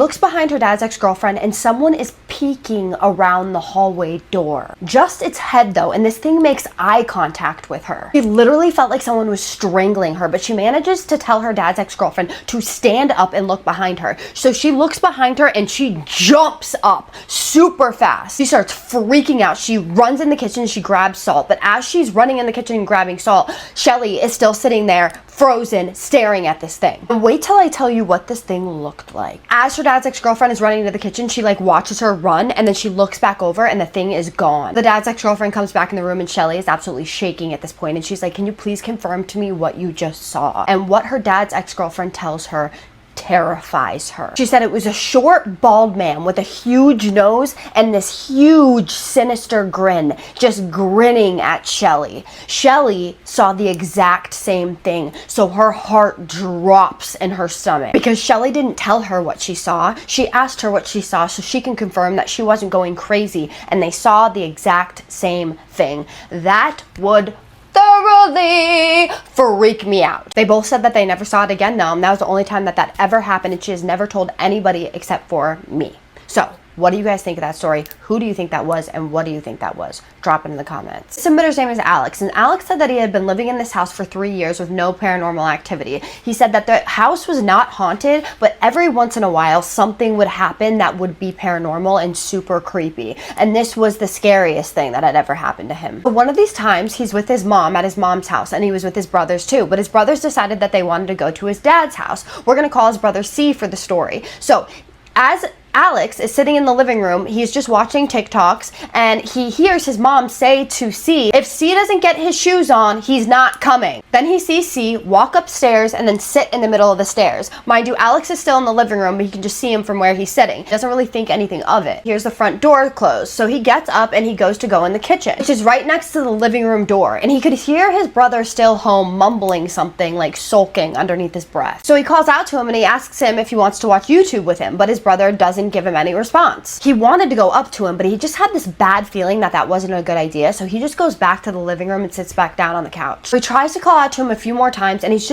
Looks behind her dad's ex-girlfriend and someone is peeking around the hallway door. Just its head though, and this thing makes eye contact with her. She literally felt like someone was strangling her, but she manages to tell her dad's ex-girlfriend to stand up and look behind her. So she looks behind her and she jumps up super fast. She starts freaking out. She runs in the kitchen, she grabs salt, but as she's running in the kitchen and grabbing salt, Shelly is still sitting there frozen, staring at this thing. And wait till I tell you what this thing looked like. As her dad's ex-girlfriend is running into the kitchen, she like watches her run and then she looks back over and the thing is gone. The dad's ex-girlfriend comes back in the room and Shelly is absolutely shaking at this point and she's like, can you please confirm to me what you just saw? And what her dad's ex-girlfriend tells her terrifies her. She said it was a short, bald man with a huge nose and this huge, sinister grin, just grinning at Shelly. Shelly saw the exact same thing, so her heart drops in her stomach. Because Shelly didn't tell her what she saw, she asked her what she saw so she can confirm that she wasn't going crazy, and they saw the exact same thing. That would thoroughly freak me out. They both said that they never saw it again though, and that was the only time that that ever happened, and she has never told anybody except for me. So what do you guys think of that story? Who do you think that was, and what do you think that was? Drop it in the comments. The submitter's name is Alex, and Alex said that he had been living in this house for 3 years with no paranormal activity. He said that the house was not haunted, but every once in a while something would happen that would be paranormal and super creepy. And this was the scariest thing that had ever happened to him. But one of these times he's with his mom at his mom's house, and he was with his brothers too, but his brothers decided that they wanted to go to his dad's house. We're gonna call his brother C for the story. So as Alex is sitting in the living room, he's just watching TikToks, and he hears his mom say to C, if C doesn't get his shoes on, he's not coming. Then he sees C walk upstairs and then sit in the middle of the stairs. Mind you, Alex is still in the living room, but he can just see him from where he's sitting. He doesn't really think anything of it. Here's the front door closed, so he gets up and he goes to go in the kitchen, which is right next to the living room door, and he could hear his brother still home mumbling something, like sulking underneath his breath. So he calls out to him and he asks him if he wants to watch YouTube with him, but his brother doesn't give him any response. He wanted to go up to him, but he just had this bad feeling that that wasn't a good idea, so he just goes back to the living room and sits back down on the couch. So he tries to call out to him a few more times, and he's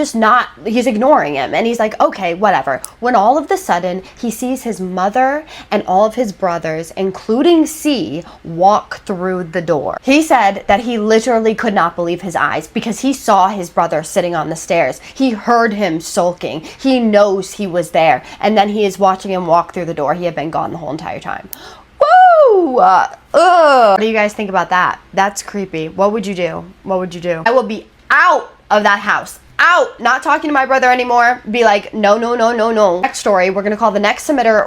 ignoring him, and he's like, okay, whatever. When all of a sudden, he sees his mother and all of his brothers, including C, walk through the door. He said that he literally could not believe his eyes because he saw his brother sitting on the stairs. He heard him sulking. He knows he was there, and then he is watching him walk through the door. He had been gone the whole entire time. Woo! What do you guys think about that? That's creepy. What would you do? What would you do? I will be out of that house. Out! Not talking to my brother anymore. Be like, no, no, no, no, no. Next story, we're gonna call the next submitter